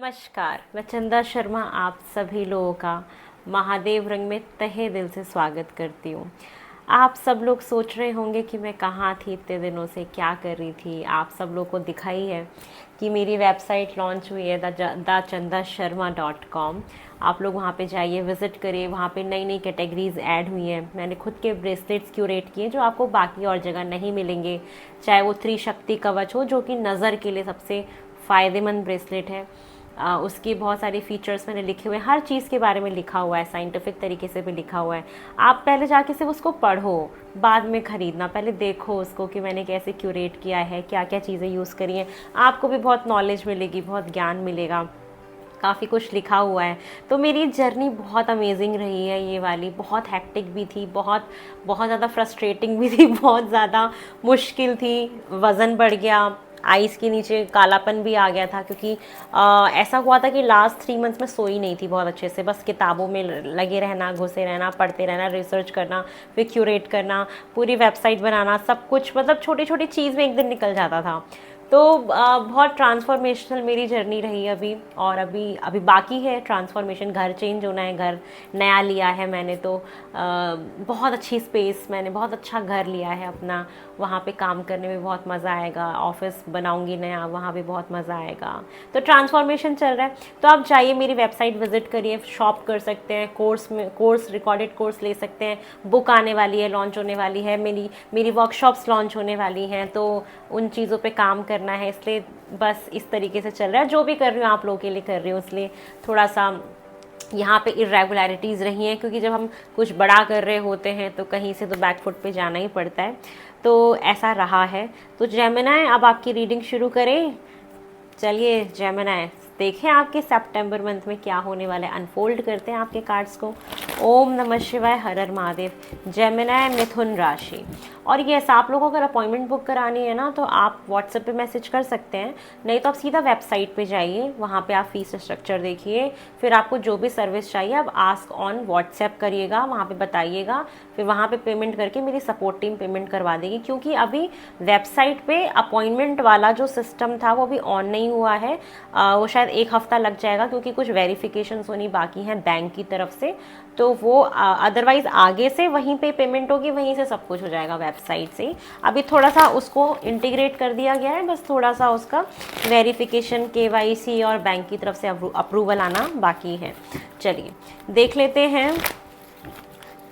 नमस्कार, मैं चंदा शर्मा आप सभी लोगों का महादेव रंग में तहे दिल से स्वागत करती हूँ। आप सब लोग सोच रहे होंगे कि मैं कहाँ थी इतने दिनों से, क्या कर रही थी। आप सब लोग को दिखाई है कि मेरी वेबसाइट लॉन्च हुई है thechandasharma.com। आप लोग वहाँ पे जाइए, विज़िट करिए। वहाँ पे नई नई कैटेगरीज ऐड हुई हैं। मैंने खुद के ब्रेसलेट्स क्यूरेट किए जो आपको बाकी और जगह नहीं मिलेंगे, चाहे वो त्रिशक्ति कवच हो जो कि नज़र के लिए सबसे फ़ायदेमंद ब्रेसलेट है। उसकी बहुत सारी फीचर्स मैंने लिखे हुए हैं, हर चीज़ के बारे में लिखा हुआ है, साइंटिफिक तरीके से भी लिखा हुआ है। आप पहले जाके सिर्फ उसको पढ़ो, बाद में ख़रीदना। पहले देखो उसको कि मैंने कैसे क्यूरेट किया है, क्या क्या चीज़ें यूज़ करी हैं। आपको भी बहुत नॉलेज मिलेगी, बहुत ज्ञान मिलेगा, काफ़ी कुछ लिखा हुआ है। तो मेरी जर्नी बहुत अमेजिंग रही है ये वाली। बहुत हैक्टिक भी थी, बहुत बहुत ज़्यादा फ्रस्ट्रेटिंग भी थी, बहुत ज़्यादा मुश्किल थी। वज़न बढ़ गया, आइज़ के नीचे कालापन भी आ गया था, क्योंकि ऐसा हुआ था कि लास्ट 3 मंथ्स में सोई नहीं थी बहुत अच्छे से। बस किताबों में लगे रहना, घुसे रहना, पढ़ते रहना, रिसर्च करना, फिर क्यूरेट करना, पूरी वेबसाइट बनाना, सब कुछ मतलब छोटी छोटी चीज़ में एक दिन निकल जाता था। तो बहुत ट्रांसफॉर्मेशनल मेरी जर्नी रही अभी। और अभी अभी बाकी है ट्रांसफॉर्मेशन। घर चेंज होना है, घर नया लिया है मैंने, तो बहुत अच्छी स्पेस, मैंने बहुत अच्छा घर लिया है अपना। वहाँ पे काम करने में बहुत मज़ा आएगा। ऑफिस बनाऊंगी नया, वहाँ भी बहुत मज़ा आएगा। तो ट्रांसफॉर्मेशन चल रहा है। तो आप जाइए, मेरी वेबसाइट विजिट करिए, शॉप कर सकते हैं, कोर्स रिकॉर्डेड कोर्स ले सकते हैं। बुक आने वाली है, लॉन्च होने वाली है, मेरी वर्कशॉप्स लॉन्च होने वाली हैं। तो उन चीज़ों पे काम करना है, इसलिए बस इस तरीके से चल रहा है। जो भी कर रही हूँ आप लोगों के लिए कर रही हूँ, इसलिए थोड़ा सा यहाँ पे इरेगुलरिटीज़ रही हैं, क्योंकि जब हम कुछ बड़ा कर रहे होते हैं तो कहीं से तो बैकफुट पे जाना ही पड़ता है। तो ऐसा रहा है। तो जेमिनी, अब आपकी रीडिंग शुरू करें। चलिए जेमिनी, देखें आपके सितंबर मंथ में क्या होने वाला है। अनफोल्ड करते हैं आपके कार्ड्स को। ओम नमः शिवाय, हर हर महादेव। जेमिनी, मिथुन राशि। और यस, आप लोगों को अगर अपॉइंटमेंट बुक करानी है ना, तो आप व्हाट्सएप पे मैसेज कर सकते हैं, नहीं तो आप सीधा वेबसाइट पे जाइए, वहाँ पे आप फीस स्ट्रक्चर देखिए, फिर आपको जो भी सर्विस चाहिए आप आस्क ऑन व्हाट्सएप करिएगा, वहाँ पे बताइएगा, फिर वहाँ पे पेमेंट करके मेरी सपोर्ट टीम पेमेंट करवा देगी। क्योंकि अभी वेबसाइट पे अपॉइंटमेंट वाला जो सिस्टम था वो अभी ऑन नहीं हुआ है। वो शायद 1 हफ्ता लग जाएगा, क्योंकि कुछ वेरिफिकेशंस होनी बाकी हैं बैंक की तरफ से। तो वो अदरवाइज आगे से वहीं पे पेमेंट होगी, वहीं से सब कुछ हो जाएगा वेबसाइट से। अभी थोड़ा सा उसको इंटीग्रेट कर दिया गया है, बस थोड़ा सा उसका वेरिफिकेशन, केवाईसी और बैंक की तरफ से अप्रूवल आना बाकी है। चलिए देख लेते हैं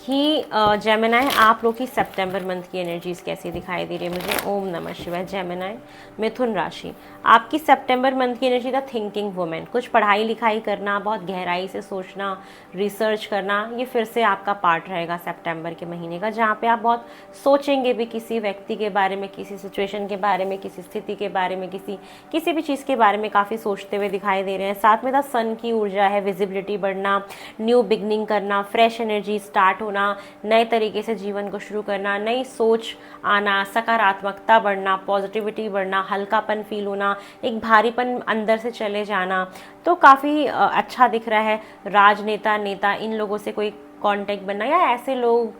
कि जेमिनी, आप लोग की सितंबर मंथ की एनर्जीज कैसी दिखाई दे रही है मुझे। ओम नमः शिवाय। जेमिनी, मिथुन राशि, आपकी सितंबर मंथ की एनर्जी था थिंकिंग वुमेन। कुछ पढ़ाई लिखाई करना, बहुत गहराई से सोचना, रिसर्च करना, ये फिर से आपका पार्ट रहेगा सितंबर के महीने का, जहाँ पे आप बहुत सोचेंगे भी किसी व्यक्ति के बारे में, किसी सिचुएशन के बारे में, किसी स्थिति के बारे में, किसी भी चीज़ के बारे में काफ़ी सोचते हुए दिखाई दे रहे हैं। साथ में था सन की ऊर्जा है, विजिबिलिटी बढ़ना, न्यू बिगनिंग करना, फ्रेश एनर्जी स्टार्ट होना, नए तरीके से जीवन को शुरू करना, नई सोच आना, सकारात्मकता बढ़ना, पॉजिटिविटी बढ़ना, हल्कापन फील होना, एक भारीपन अंदर से चले जाना। तो काफ़ी अच्छा दिख रहा है। राजनेता, नेता, इन लोगों से कोई कांटेक्ट बनना, या ऐसे लोग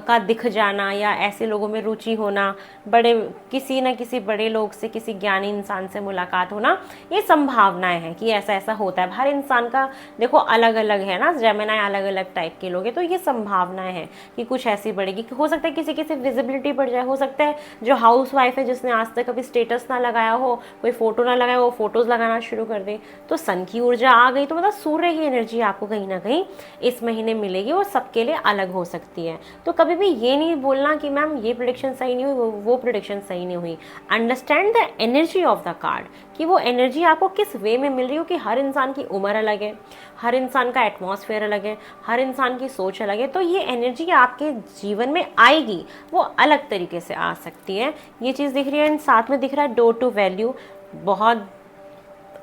का दिख जाना, या ऐसे लोगों में रुचि होना, बड़े किसी न किसी बड़े लोग से, किसी ज्ञानी इंसान से मुलाकात होना, ये संभावनाएं हैं कि ऐसा ऐसा होता है। हर इंसान का देखो अलग अलग है ना, जेमिनी अलग अलग टाइप के लोग हैं, तो ये संभावनाएं हैं कि कुछ ऐसी बढ़ेगी। हो सकता है किसी किसी विजिबिलिटी बढ़ जाए, हो सकता है जो हाउस वाइफ है जिसने आज तक कभी स्टेटस ना लगाया हो, कोई फोटो ना लगाया हो, फोटोज लगाना शुरू कर दे। तो सन की ऊर्जा आ गई, तो मतलब सूर्य की एनर्जी आपको कहीं ना कहीं इस महीने मिलेगी, वो सबके लिए अलग हो सकती है। तो कभी भी ये नहीं बोलना कि मैम ये प्रेडिक्शन सही नहीं हुई, वो प्रेडिक्शन सही नहीं हुई। Understand the energy of the card, कि वो एनर्जी आपको किस वे में मिल रही हो, कि हर इंसान की उम्र अलग है, हर इंसान का एटमॉस्फेयर अलग है, हर इंसान की सोच अलग है। तो ये एनर्जी आपके जीवन में आएगी, वो अलग तरीके से आ सकती है। ये चीज़ दिख रही है। साथ में दिख रहा है डोर टू वैल्यू, बहुत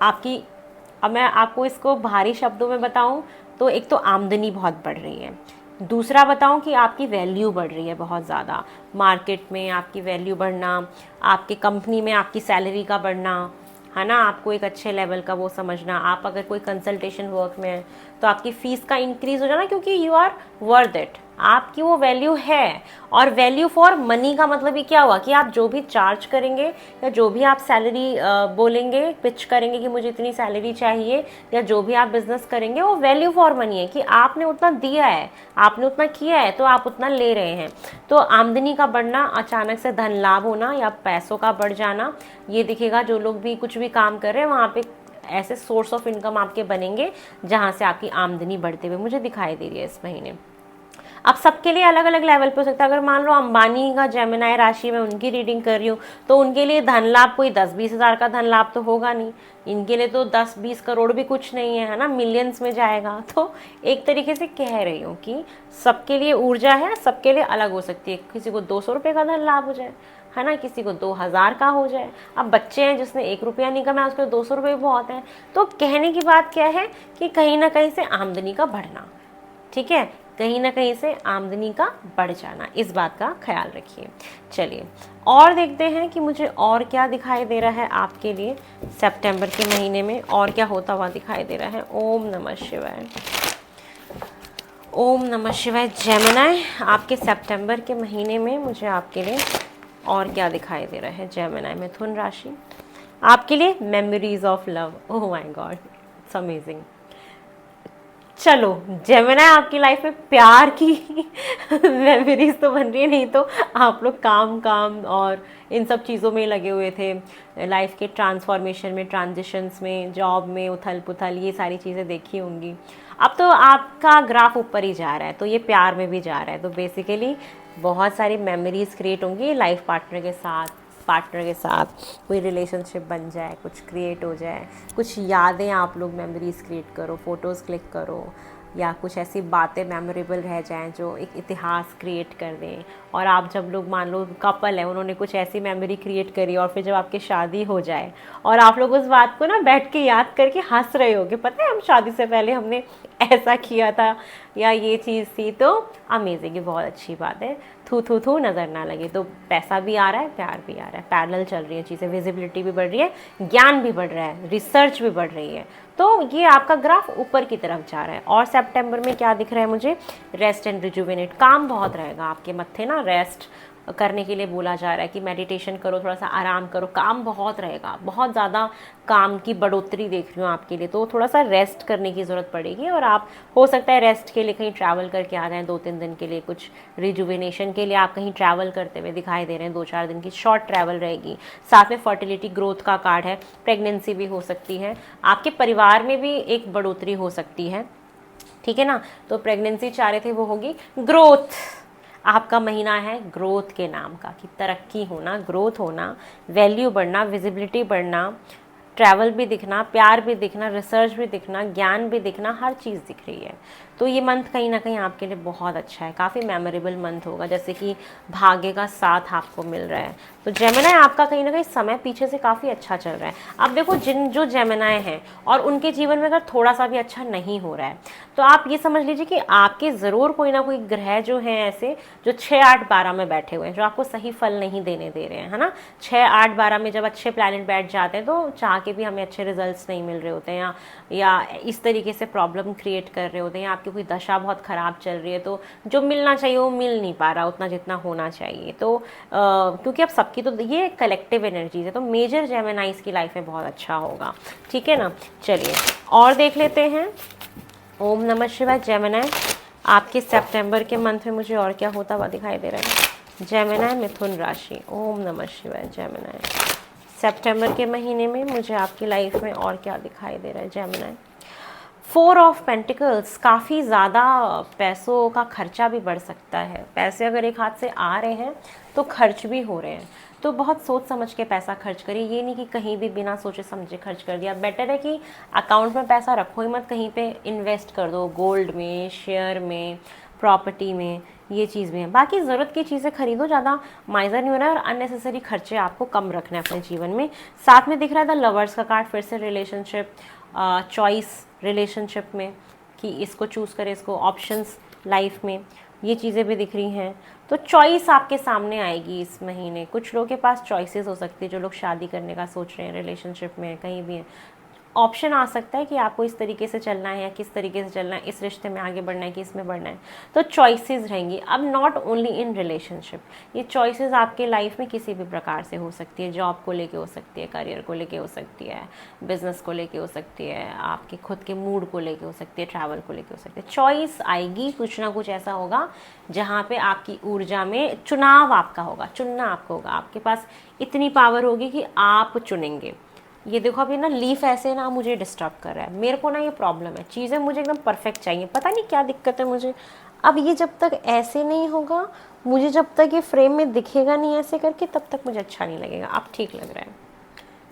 आपकी, अब मैं आपको इसको भारी शब्दों में बताऊं तो एक तो आमदनी बहुत बढ़ रही है, दूसरा बताऊं कि आपकी वैल्यू बढ़ रही है बहुत ज़्यादा, मार्केट में आपकी वैल्यू बढ़ना, आपकी कंपनी में आपकी सैलरी का बढ़ना, है ना, आपको एक अच्छे लेवल का वो समझना। आप अगर कोई कंसल्टेशन वर्क में है तो आपकी फ़ीस का इंक्रीज़ हो जाना, क्योंकि यू आर वर्थ इट, आपकी वो वैल्यू है। और वैल्यू फॉर मनी का मतलब ये क्या हुआ कि आप जो भी चार्ज करेंगे या जो भी आप सैलरी बोलेंगे, पिच करेंगे कि मुझे इतनी सैलरी चाहिए, या जो भी आप बिजनेस करेंगे वो वैल्यू फॉर मनी है कि आपने उतना दिया है, आपने उतना किया है, तो आप उतना ले रहे हैं। तो आमदनी का बढ़ना, अचानक से धन लाभ होना या पैसों का बढ़ जाना, ये दिखेगा। जो लोग भी कुछ भी काम कर रहे हैं वहाँ पे ऐसे सोर्स ऑफ इनकम आपके बनेंगे जहाँ से आपकी आमदनी बढ़ते हुए मुझे दिखाई दे रही है इस महीने। अब सबके लिए अलग अलग लेवल पे हो सकता है। अगर मान लो अंबानी का जेमिनाई राशि में उनकी रीडिंग कर रही हूँ, तो उनके लिए धन लाभ कोई 10-20 हज़ार का धन लाभ तो होगा नहीं। इनके लिए तो 10-20 करोड़ भी कुछ नहीं है ना, मिलियंस में जाएगा। तो एक तरीके से कह रही हूँ कि सबके लिए ऊर्जा है, सबके लिए अलग हो सकती है। किसी को 200 रुपये का धन लाभ हो जाए, है ना, किसी को 2000 का हो जाए। अब बच्चे हैं जिसने 1 रुपया नहीं कमाया, उसके 200 रुपये बहुत है। तो कहने की बात क्या है कि कहीं ना कहीं से आमदनी का बढ़ना, ठीक है, कहीं ना कहीं से आमदनी का बढ़ जाना, इस बात का ख्याल रखिए। चलिए और देखते हैं कि मुझे और क्या दिखाई दे रहा है आपके लिए सितंबर के महीने में, और क्या होता हुआ दिखाई दे रहा है। ओम नमः शिवाय, ओम नमः शिवाय। जेमिनी, आपके सितंबर के महीने में मुझे आपके लिए और क्या दिखाई दे रहा है। जेमिनी मिथुन राशि, आपके लिए memories of love. Oh my God, it's amazing. चलो जेमिनी, आपकी लाइफ में प्यार की मेमोरीज तो बन रही है, नहीं तो आप लोग काम काम और इन सब चीज़ों में लगे हुए थे। लाइफ के ट्रांसफॉर्मेशन में, ट्रांजिशंस में, जॉब में उथल पुथल, ये सारी चीज़ें देखी होंगी। अब तो आपका ग्राफ ऊपर ही जा रहा है, तो ये प्यार में भी जा रहा है। तो बेसिकली बहुत सारी मेमोरीज क्रिएट होंगी लाइफ पार्टनर के साथ कोई रिलेशनशिप बन जाए, कुछ क्रिएट हो जाए, कुछ यादें आप लोग मेमोरीज क्रिएट करो, फ़ोटोज़ क्लिक करो, या कुछ ऐसी बातें मेमोरेबल रह जाएं जो एक इतिहास क्रिएट कर दें। और आप जब लोग मान लो कपल है, उन्होंने कुछ ऐसी मेमोरी क्रिएट करी और फिर जब आपकी शादी हो जाए और आप लोग उस बात को ना बैठ के याद करके हंस रहे होगे, पता है हम शादी से पहले हमने ऐसा किया था या ये चीज़ थी, तो अमेजिंग, ये बहुत अच्छी बात है। थू थू थू नज़र ना लगे। तो पैसा भी आ रहा है, प्यार भी आ रहा है, पैरेलल चल रही है चीज़ें, विजिबिलिटी भी बढ़ रही है, ज्ञान भी बढ़ रहा है, रिसर्च भी बढ़ रही है। तो ये आपका ग्राफ ऊपर की तरफ जा रहा है। और सितंबर में क्या दिख रहा है मुझे, रेस्ट एंड रिजुवेनेट, काम बहुत रहेगा आपके मत्थे ना, रेस्ट करने के लिए बोला जा रहा है कि मेडिटेशन करो, थोड़ा सा आराम करो, काम बहुत रहेगा, बहुत ज़्यादा काम की बढ़ोतरी देख रही हूँ आपके लिए। तो थोड़ा सा रेस्ट करने की ज़रूरत पड़ेगी और आप हो सकता है रेस्ट के लिए कहीं ट्रैवल करके आ जाएँ 2-3 दिन के लिए, कुछ रिजुविनेशन के लिए आप कहीं ट्रैवल करते हुए दिखाई दे रहे हैं। 2-4 दिन की शॉर्ट ट्रैवल रहेगी। साथ में फर्टिलिटी ग्रोथ का कार्ड है, प्रेगनेंसी भी हो सकती है, आपके परिवार में भी एक बढ़ोतरी हो सकती है, ठीक है ना। तो प्रेगनेंसी चाह रहे थे वो होगी। ग्रोथ, आपका महीना है ग्रोथ के नाम का, कि तरक्की होना, ग्रोथ होना, वैल्यू बढ़ना, विजिबिलिटी बढ़ना, ट्रैवल भी दिखना, प्यार भी दिखना, रिसर्च भी दिखना, ज्ञान भी दिखना, हर चीज़ दिख रही है। तो ये मंथ कहीं ना कहीं आपके लिए बहुत अच्छा है, काफ़ी मेमोरेबल मंथ होगा, जैसे कि भाग्य का साथ आपको मिल रहा है। तो जेमिनी, आपका कहीं ना कहीं समय पीछे से काफ़ी अच्छा चल रहा है। अब देखो जो जेमिनी हैं और उनके जीवन में अगर थोड़ा सा भी अच्छा नहीं हो रहा है, तो आप ये समझ लीजिए कि आपके ज़रूर कोई ना कोई ग्रह जो हैं ऐसे, जो 6, 8, 12 में बैठे हुए हैं, जो आपको सही फल नहीं देने दे रहे हैं, है ना। 6, 8, 12 में जब अच्छे प्लैनेट बैठ जाते हैं तो चाह के भी हमें अच्छे रिजल्ट्स नहीं मिल रहे होते हैं, या इस तरीके से प्रॉब्लम क्रिएट कर रहे होते हैं, या आपकी कोई दशा बहुत ख़राब चल रही है, तो जो मिलना चाहिए वो मिल नहीं पा रहा उतना जितना होना चाहिए। तो क्योंकि अब सबकी तो ये कलेक्टिव एनर्जीज है, तो मेजर जेमिनाइज की लाइफ में बहुत अच्छा होगा, ठीक है ना। चलिए और देख लेते हैं। ओम नमः शिवाय। जेमिनी, आपके सितंबर के मंथ में मुझे और क्या होता हुआ दिखाई दे रहा है। जेमिनी मिथुन राशि, ओम नमः शिवाय। जेमिनी, सितंबर के महीने में मुझे आपकी लाइफ में और क्या दिखाई दे रहा है। जेमिनी, 4 ऑफ पेंटिकल्स, काफ़ी ज़्यादा पैसों का खर्चा भी बढ़ सकता है। पैसे अगर एक हाथ से आ रहे हैं तो खर्च भी हो रहे हैं, तो बहुत सोच समझ के पैसा खर्च करिए। ये नहीं कि कहीं भी बिना सोचे समझे खर्च कर दिया। बेटर है कि अकाउंट में पैसा रखो ही मत, कहीं पे इन्वेस्ट कर दो, गोल्ड में, शेयर में, प्रॉपर्टी में, ये चीज़ भी है। बाकी ज़रूरत की चीज़ें खरीदो, ज़्यादा माइजर नहीं होना है, और अननेसेसरी खर्चे आपको कम रखना है अपने जीवन में। साथ में दिख रहा था लवर्स का कार्ड, फिर से रिलेशनशिप, चॉइस रिलेशनशिप में, कि इसको चूज़ करें, इसको ऑप्शंस लाइफ में, ये चीज़ें भी दिख रही हैं। तो चॉइस आपके सामने आएगी इस महीने। कुछ लोगों के पास चॉइसेस हो सकती है, जो लोग शादी करने का सोच रहे हैं, रिलेशनशिप में कहीं भी हैं, ऑप्शन आ सकता है कि आपको इस तरीके से चलना है या किस तरीके से चलना है, इस रिश्ते में आगे बढ़ना है कि इसमें बढ़ना है। तो चॉइसेस रहेंगी। अब नॉट ओनली इन रिलेशनशिप, ये चॉइसेस आपके लाइफ में किसी भी प्रकार से हो सकती है। जॉब को लेके हो सकती है, करियर को लेके हो सकती है, बिजनेस को लेके हो सकती है, आपके खुद के मूड को लेके हो सकती है, ट्रैवल को लेके हो सकती है। चॉइस आएगी, कुछ ना कुछ ऐसा होगा जहाँ पे आपकी ऊर्जा में चुनाव आपका होगा, चुनना आपको होगा। आपके पास इतनी पावर होगी कि आप चुनेंगे। ये देखो अभी ना लीफ ऐसे ना मुझे डिस्टर्ब कर रहा है, मेरे को ना ये प्रॉब्लम है, चीज़ें मुझे एकदम परफेक्ट चाहिए, पता नहीं क्या दिक्कत है मुझे। अब ये जब तक ऐसे नहीं होगा, मुझे जब तक ये फ्रेम में दिखेगा नहीं ऐसे करके, तब तक मुझे अच्छा नहीं लगेगा। अब ठीक लग रहा है,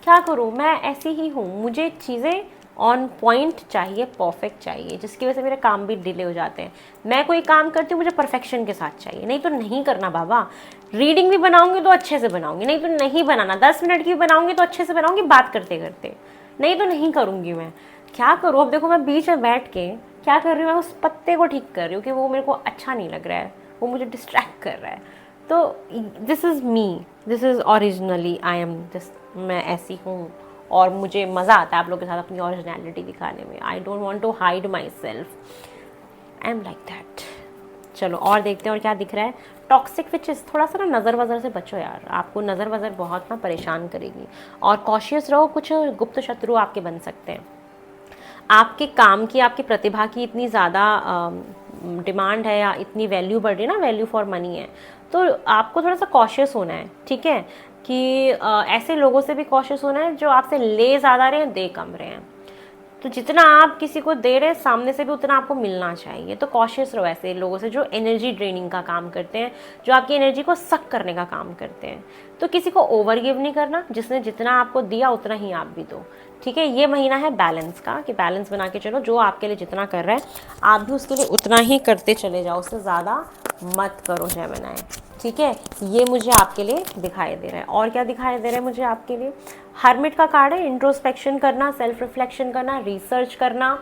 क्या करूँ, मैं ऐसी ही हूँ, मुझे चीज़ें ऑन पॉइंट चाहिए, परफेक्ट चाहिए, जिसकी वजह से मेरे काम भी डिले हो जाते हैं। मैं कोई काम करती हूँ, मुझे परफेक्शन के साथ चाहिए, नहीं तो नहीं करना बाबा। रीडिंग भी बनाऊंगी तो अच्छे से बनाऊंगी, नहीं तो नहीं बनाना। 10 मिनट की भी बनाऊंगी तो अच्छे से बनाऊंगी, बात करते करते, नहीं तो नहीं करूँगी मैं। क्या करूँ, अब देखो मैं बीच में बैठ के क्या कर रही हूँ, मैं उस पत्ते को ठीक कर रही हूँ कि वो मेरे को अच्छा नहीं लग रहा है, वो मुझे डिस्ट्रैक्ट कर रहा है। तो this is me, this is originally I am this, मैं ऐसी हूँ और मुझे मज़ा आता है आप लोगों के साथ अपनी ओरिजिनलिटी दिखाने में। I don't want to hide myself, I am like that. चलो और देखते हैं और क्या दिख रहा है। टॉक्सिक विचेस, थोड़ा सा ना नज़र वज़र से बचो यार, आपको नज़र वज़र बहुत ना परेशान करेगी। और कॉशियस रहो, कुछ गुप्त शत्रु आपके बन सकते हैं। आपके काम की, आपकी प्रतिभा की इतनी ज़्यादा डिमांड है या इतनी वैल्यू बढ़ रही है ना, वैल्यू फॉर मनी है, तो आपको थोड़ा सा कॉशियस होना है, ठीक है। कि ऐसे लोगों से भी कॉशियस होना है जो आपसे ले ज़्यादा रहे हैं, दे कम रहे हैं। तो जितना आप किसी को दे रहे हैं, सामने से भी उतना आपको मिलना चाहिए। तो कॉशियस रहो ऐसे लोगों से जो एनर्जी ड्रेनिंग का काम करते हैं, जो आपकी एनर्जी को सक करने का काम करते हैं। तो किसी को ओवर गिव नहीं करना, जिसने जितना आपको दिया उतना ही आप भी दो, ठीक है। ये महीना है बैलेंस का, कि बैलेंस बना के चलो, जो आपके लिए जितना कर रहा है आप भी उसके लिए उतना ही करते चले जाओ, उससे ज़्यादा मत करो जेमिनी, ठीक है। ये मुझे आपके लिए दिखाई दे रहा है। और क्या दिखाई दे रहा है मुझे आपके लिए, हर्मिट का कार्ड है। इंट्रोस्पेक्शन करना, सेल्फ रिफ्लेक्शन करना, रिसर्च करना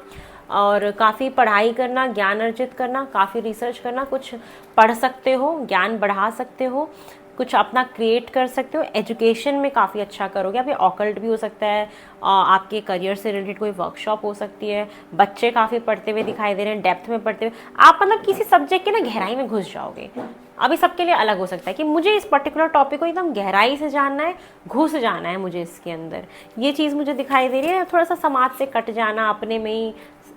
और काफ़ी पढ़ाई करना, ज्ञान अर्जित करना, काफ़ी रिसर्च करना, कुछ पढ़ सकते हो, ज्ञान बढ़ा सकते हो, कुछ अपना क्रिएट कर सकते हो। एजुकेशन में काफ़ी अच्छा करोगे आप, ये ऑकल्ट भी हो सकता है, आपके करियर से रिलेटेड कोई वर्कशॉप हो सकती है। बच्चे काफ़ी पढ़ते हुए दिखाई दे रहे हैं, डेप्थ में पढ़ते हुए आप, मतलब किसी सब्जेक्ट के ना गहराई में घुस जाओगे। अभी सबके लिए अलग हो सकता है कि मुझे इस पर्टिकुलर टॉपिक को एकदम गहराई से जानना है, घुस जाना है मुझे इसके अंदर, ये चीज़ मुझे दिखाई दे रही है। थोड़ा सा समाज से कट जाना, अपने में ही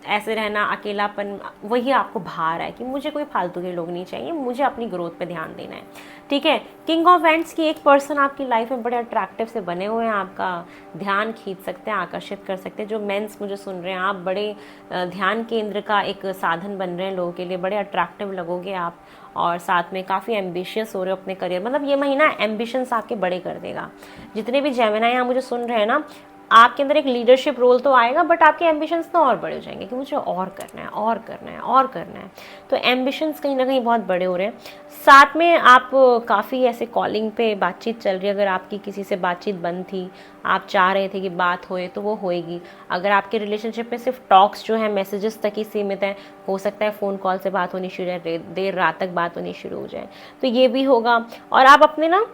ऐसे रहना, अकेलापन, वही आपको भार है कि मुझे कोई फालतू के लोग नहीं चाहिए, मुझे अपनी ग्रोथ पे ध्यान देना है, ठीक है। किंग ऑफ वैंड्स की एक पर्सन आपकी लाइफ में बड़े अट्रैक्टिव से बने हुए हैं, आपका ध्यान खींच सकते हैं, आकर्षित कर सकते हैं। जो मेंस मुझे सुन रहे हैं, आप बड़े ध्यान केंद्र का एक साधन बन रहे हैं लोगों के लिए, बड़े अट्रैक्टिव लगोगे आप, और साथ में काफ़ी एम्बिशियस हो रहे हो अपने करियर, मतलब ये महीना एम्बिशंस आपके बड़े कर देगा। जितने भी जेमिनी यहाँ मुझे सुन रहे हैं ना, आपके अंदर एक लीडरशिप रोल तो आएगा, बट आपके एम्बिशंस तो और बड़े हो जाएंगे कि मुझे और करना है, और करना है, और करना है। तो एम्बिशंस कहीं ना कहीं बहुत बड़े हो रहे हैं। साथ में आप काफ़ी ऐसे कॉलिंग पे बातचीत चल रही है, अगर आपकी किसी से बातचीत बंद थी, आप चाह रहे थे कि बात होए, तो वो होएगी। अगर आपके रिलेशनशिप में सिर्फ टॉक्स जो है मैसेजेस तक ही सीमित है, हो सकता है फ़ोन कॉल से बात होनी शुरू है, देर रात तक बात होनी शुरू हो जाए, तो ये भी होगा। और आप अपने ना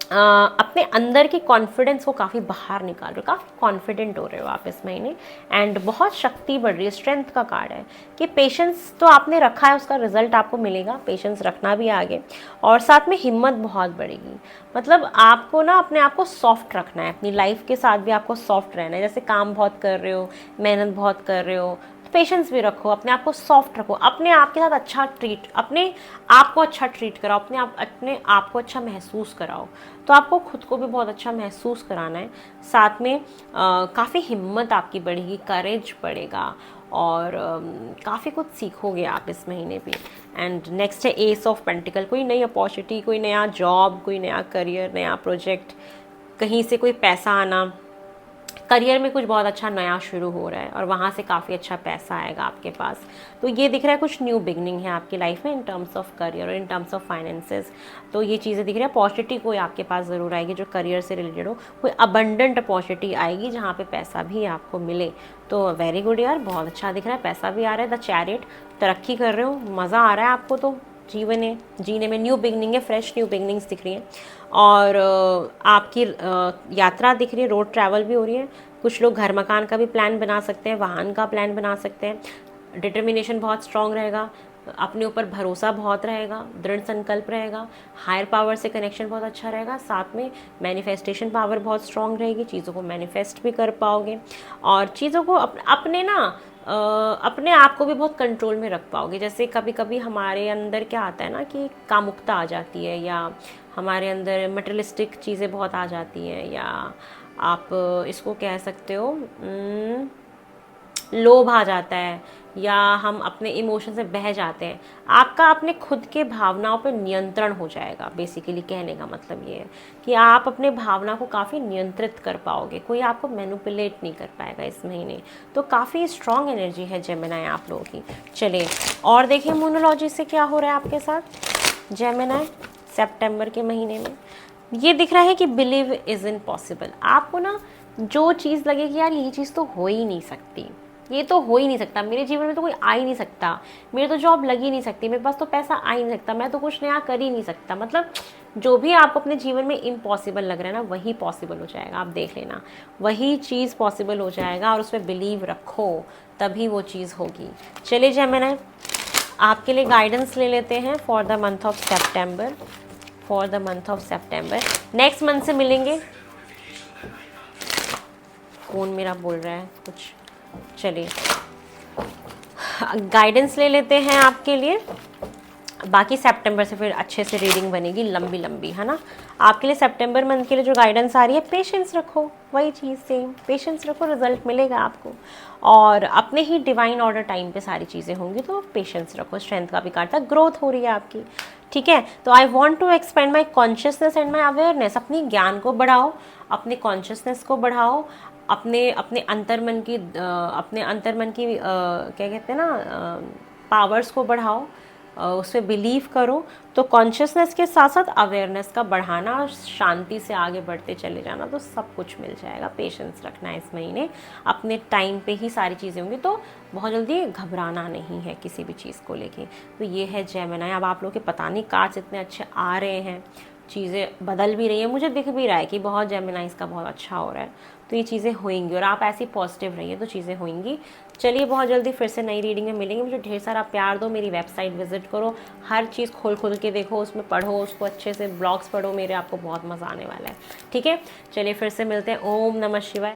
अपने अंदर के कॉन्फिडेंस को काफ़ी बाहर निकाल रहे हो, काफ़ी कॉन्फिडेंट हो रहे हो आप इस महीने। एंड बहुत शक्ति बढ़ रही है, स्ट्रेंथ का कार्ड है कि पेशेंस तो आपने रखा है, उसका रिजल्ट आपको मिलेगा, पेशेंस रखना भी आगे। और साथ में हिम्मत बहुत बढ़ेगी, मतलब आपको ना अपने आप को सॉफ्ट रखना है, अपनी लाइफ के साथ भी आपको सॉफ्ट रहना है। जैसे काम बहुत कर रहे हो, मेहनत बहुत कर रहे हो, पेशेंस भी रखो, अपने आप को सॉफ्ट रखो, अपने आप के साथ अच्छा ट्रीट, अपने आप को अच्छा ट्रीट कराओ, अपने आप को अच्छा महसूस कराओ। तो आपको खुद को भी बहुत अच्छा महसूस कराना है। साथ में काफ़ी हिम्मत आपकी बढ़ेगी, करेज बढ़ेगा, और काफ़ी कुछ सीखोगे आप इस महीने भी। एंड नेक्स्ट है एस ऑफ पेंटिकल, कोई नई अपॉर्चुनिटी, कोई नया जॉब, कोई नया करियर, नया प्रोजेक्ट, कहीं से कोई पैसा आना, करियर में कुछ बहुत अच्छा नया शुरू हो रहा है और वहाँ से काफ़ी अच्छा पैसा आएगा आपके पास। तो ये दिख रहा है कुछ न्यू बिगनिंग है आपकी लाइफ में इन टर्म्स ऑफ करियर और इन टर्म्स ऑफ फाइनेंसेस। तो ये चीज़ें दिख रही है। अपॉर्चुनिटी कोई आपके पास ज़रूर आएगी जो करियर से रिलेटेड हो, कोई अबंडेंट अपॉर्चुनिटी आएगी जहाँ पे पैसा भी आपको मिले। तो वेरी गुड यार, बहुत अच्छा दिख रहा है, पैसा भी आ रहा है। द चैरियट, तरक्की कर रहे हो, मज़ा आ रहा है आपको, तो जीवन है, जीने में न्यू बिगनिंग है, फ्रेश न्यू बिगनिंग्स दिख रही हैं। और आपकी यात्रा दिख रही है, रोड ट्रैवल भी हो रही है, कुछ लोग घर मकान का भी प्लान बना सकते हैं, वाहन का प्लान बना सकते हैं। डिटर्मिनेशन बहुत स्ट्रांग रहेगा, अपने ऊपर भरोसा बहुत रहेगा, दृढ़ संकल्प रहेगा, हायर पावर से कनेक्शन बहुत अच्छा रहेगा, साथ में मैनिफेस्टेशन पावर बहुत स्ट्रांग रहेगी, चीज़ों को मैनिफेस्ट भी कर पाओगे और चीज़ों को अपने ना अपने आप को भी बहुत कंट्रोल में रख पाओगे। जैसे कभी कभी हमारे अंदर क्या आता है ना कि कामुकता आ जाती है, या हमारे अंदर मटेरियलिस्टिक चीज़ें बहुत आ जाती हैं, या आप इसको कह सकते हो लोभ आ जाता है, या हम अपने इमोशन से बह जाते हैं। आपका अपने खुद के भावनाओं पर नियंत्रण हो जाएगा। बेसिकली कहने का मतलब ये है कि आप अपने भावना को काफ़ी नियंत्रित कर पाओगे, कोई आपको मैनिपुलेट नहीं कर पाएगा इस महीने। तो काफ़ी स्ट्रॉन्ग एनर्जी है जेमिनी आप लोगों की। चलिए और देखिए मोनोलॉजी से क्या हो रहा है आपके साथ जेमिनी सितंबर के महीने में। ये दिख रहा है कि बिलीव इज़ इम्पॉसिबल। आपको ना जो चीज़ लगे कि यार ये चीज़ तो हो ही नहीं सकती, ये तो हो ही नहीं सकता, मेरे जीवन में तो कोई आ ही नहीं सकता, मेरी तो जॉब लग ही नहीं सकती, मेरे पास तो पैसा आ ही नहीं सकता, मैं तो कुछ नया कर ही नहीं सकता। मतलब जो भी आपको अपने जीवन में इम्पॉसिबल लग रहा है ना, वही पॉसिबल हो जाएगा। आप देख लेना, वही चीज़ पॉसिबल हो जाएगा और उस पर बिलीव रखो, तभी वो चीज़ होगी। चलिए जेमिनी आपके लिए गाइडेंस ले लेते हैं for the month of September. For the month of September next month से मिलेंगे। फ़ोन मेरा बोल रहा है कुछ। चलिए गाइडेंस ले लेते हैं आपके लिए। बाकी सितंबर से फिर अच्छे से रीडिंग बनेगी लंबी लंबी, है ना। आपके लिए सितंबर मंथ के लिए जो गाइडेंस आ रही है, पेशेंस रखो, वही चीज़ सेम, पेशेंस रखो, रिजल्ट मिलेगा आपको। और अपने ही डिवाइन ऑर्डर टाइम पे सारी चीज़ें होंगी, तो पेशेंस रखो। स्ट्रेंथ का भी कार्ड था, ग्रोथ हो रही है आपकी, ठीक है। तो I want to expand my consciousness and my awareness. अपनी ज्ञान को बढ़ाओ, अपने कॉन्शियसनेस को बढ़ाओ, अपने अपने अंतर्मन की क्या कहते हैं ना, पावर्स को बढ़ाओ, उस पर बिलीव करो। तो कॉन्शियसनेस के साथ साथ अवेयरनेस का बढ़ाना और शांति से आगे बढ़ते चले जाना, तो सब कुछ मिल जाएगा। पेशेंस रखना है इस महीने, अपने टाइम पे ही सारी चीज़ें होंगी, तो बहुत जल्दी घबराना नहीं है किसी भी चीज़ को लेके। तो ये है जेमिनी। अब आप लोग के पता नहीं कार्ड्स इतने अच्छे आ रहे हैं, चीज़ें बदल भी रही हैं, मुझे दिख भी रहा है कि बहुत जेमिनी इसका बहुत अच्छा हो रहा है। तो ये चीज़ें होंगी और आप ऐसी पॉजिटिव रहिए तो चीज़ें होंगी। चलिए बहुत जल्दी फिर से नई रीडिंग में मिलेंगे। मुझे ढेर सारा प्यार दो, मेरी वेबसाइट विजिट करो, हर चीज़ खोल खोल के देखो, उसमें पढ़ो, उसको अच्छे से ब्लॉग्स पढ़ो मेरे, आपको बहुत मज़ा आने वाला है, ठीक है। चलिए फिर से मिलते हैं। ओम नमः शिवाय।